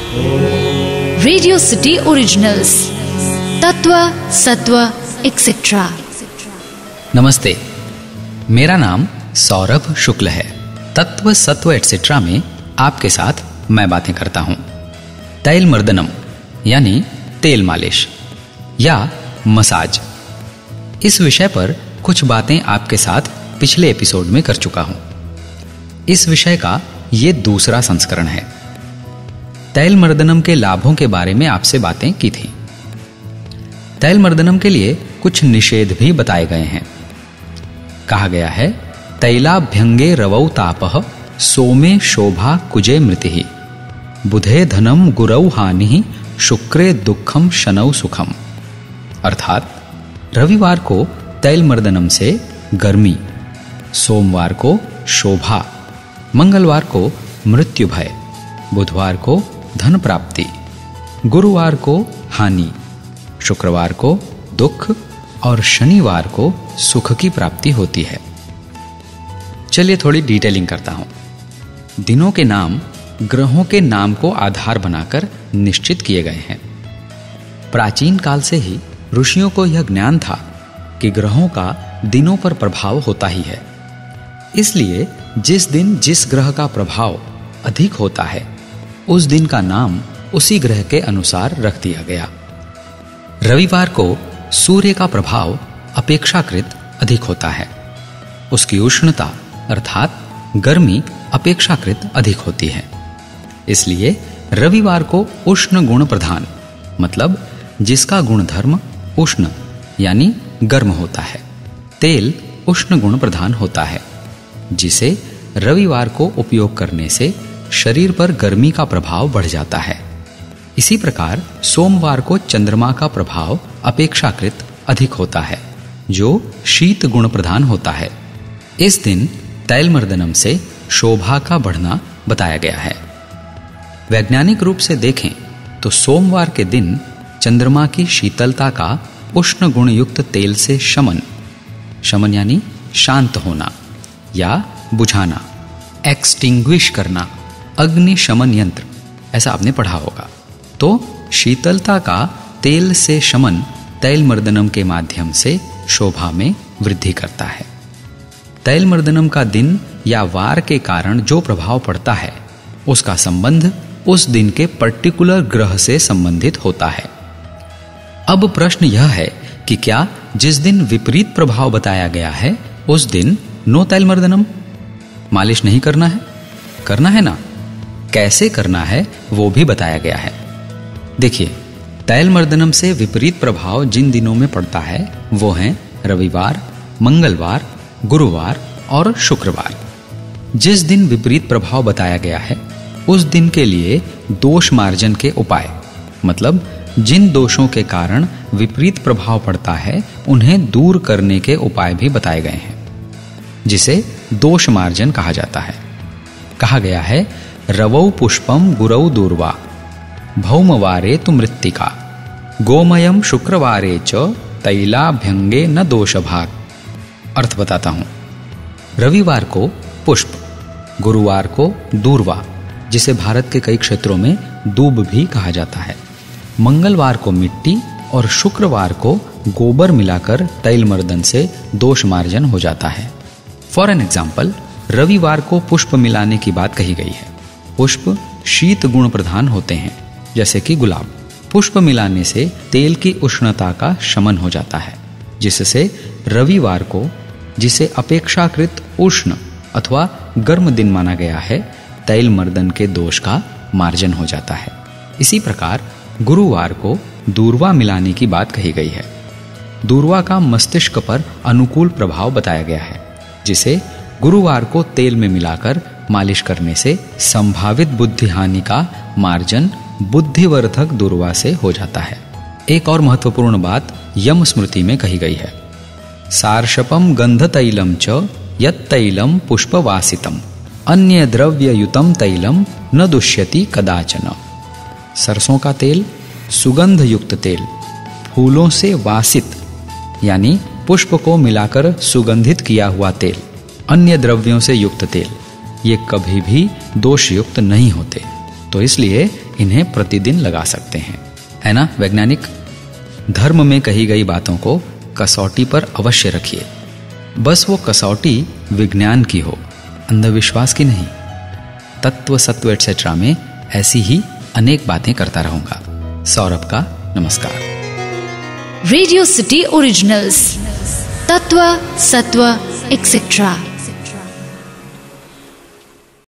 Radio city originals, तत्व सत्व etcetera. नमस्ते, मेरा नाम सौरभ शुक्ल है। तत्व सत्व एक्सेट्रा में आपके साथ मैं बातें करता हूं। तैल मर्दनम यानी तेल मालिश या मसाज, इस विषय पर कुछ बातें आपके साथ पिछले एपिसोड में कर चुका हूं। इस विषय का ये दूसरा संस्करण है। तैल मर्दनम के लाभों के बारे में आपसे बातें की थी। तैल मर्दनम के लिए कुछ निषेध भी बताए गए हैं। कहा गया है, तैलाभ्यंगे रवौ तापः सोमे शोभा कुजे मृतिः बुधे धनम गुरौ हानिः शुक्रे दुखम शनौ सुखम। अर्थात रविवार को तैल मर्दनम से गर्मी, सोमवार को शोभा, मंगलवार को मृत्यु भय, बुधवार को धन प्राप्ति, गुरुवार को हानि, शुक्रवार को दुख और शनिवार को सुख की प्राप्ति होती है। चलिए थोड़ी डिटेलिंग करता हूं। दिनों के नाम ग्रहों के नाम को आधार बनाकर निश्चित किए गए हैं। प्राचीन काल से ही ऋषियों को यह ज्ञान था कि ग्रहों का दिनों पर प्रभाव होता ही है। इसलिए जिस दिन जिस ग्रह का प्रभाव अधिक होता है, उस दिन का नाम उसी ग्रह के अनुसार रख दिया गया। रविवार को सूर्य का प्रभाव अपेक्षाकृत अधिक होता है। उसकी उष्णता अर्थात गर्मी अपेक्षाकृत अधिक होती है। इसलिए रविवार को उष्ण गुण प्रधान, मतलब जिसका गुणधर्म उष्ण यानी गर्म होता है, तेल उष्ण गुण प्रधान होता है, जिसे रविवार को उपयोग करने से शरीर पर गर्मी का प्रभाव बढ़ जाता है। इसी प्रकार सोमवार को चंद्रमा का प्रभाव अपेक्षाकृत अधिक होता है, जो शीत गुण प्रधान होता है। इस दिन तैल मर्दनम से शोभा का बढ़ना बताया गया है। वैज्ञानिक रूप से देखें तो सोमवार के दिन चंद्रमा की शीतलता का उष्ण गुण युक्त तेल से शमन यानी शांत होना या बुझाना, एक्सटिंग्विश करना, अग्नि शमन यंत्र, ऐसा आपने पढ़ा होगा। तो शीतलता का तेल से शमन तैल मर्दनम के माध्यम से शोभा में वृद्धि करता है। तैल मर्दनम का दिन या वार के कारण जो प्रभाव पड़ता है, उसका संबंध उस दिन के पर्टिकुलर ग्रह से संबंधित होता है। अब प्रश्न यह है कि क्या जिस दिन विपरीत प्रभाव बताया गया है, उस दिन नो तैल मर्दनम, मालिश नहीं करना है? करना है ना। कैसे करना है वो भी बताया गया है। देखिए, तैल मर्दनम से विपरीत प्रभाव जिन दिनों में पड़ता है वो हैं रविवार, मंगलवार, गुरुवार और शुक्रवार। जिस दिन विपरीत प्रभाव बताया गया है, उस दिन के लिए दोष मार्जन के उपाय, मतलब जिन दोषों के कारण विपरीत प्रभाव पड़ता है, उन्हें दूर करने के उपाय भी बताए गए हैं, जिसे दोष मार्जन कहा जाता है। कहा गया है, रवौ पुष्पम गुरौ दूर्वा भौमवारे तु मृत्तिका गोमयम शुक्रवारे च तैलाभ्यंगे न दोषभाग। अर्थ बताता हूं। रविवार को पुष्प, गुरुवार को दूर्वा, जिसे भारत के कई क्षेत्रों में दूब भी कहा जाता है, मंगलवार को मिट्टी और शुक्रवार को गोबर मिलाकर तैल मर्दन से दोष मार्जन हो जाता है। फॉर एन एग्जाम्पल, रविवार को पुष्प मिलाने की बात कही गई है। पुष्प शीत गुण प्रधान होते हैं, जैसे कि गुलाब। पुष्प मिलाने से तेल की उष्णता का शमन हो जाता है, जिससे रविवार को, जिसे अपेक्षाकृत उष्ण अथवा गर्म दिन माना गया है, तैल मर्दन के दोष का मार्जन हो जाता है। इसी प्रकार गुरुवार को दूर्वा मिलाने की बात कही गई है। दूर्वा का मस्तिष्क पर अनुकूल प्रभाव बताया गया है, जिसे गुरुवार को तेल में मिलाकर मालिश करने से संभावित बुद्धि हानि का मार्जन बुद्धिवर्धक दूर्वा से हो जाता है। एक और महत्वपूर्ण बात यम स्मृति में कही गई है, सार्षपम गंध तैलम च यत् तैलम पुष्पवासितम अन्य द्रव्ययुतम तैलम न दुष्यति कदाचन। सरसों का तेल, सुगंध युक्त तेल, फूलों से वासित यानी पुष्प को मिलाकर सुगंधित किया हुआ तेल, अन्य द्रव्यों से युक्त तेल, ये कभी भी दोषयुक्त नहीं होते। तो इसलिए इन्हें प्रतिदिन लगा सकते हैं, है ना वैज्ञानिक? धर्म में कही गई बातों को कसौटी पर अवश्य रखिए, बस वो कसौटी विज्ञान की हो, अंधविश्वास की नहीं। तत्व सत्व एटसेट्रा में ऐसी ही अनेक बातें करता रहूंगा। सौरभ का नमस्कार। रेडियो सिटी ओरिजिनल्स, तत्व सत्व एक्सेट्रा।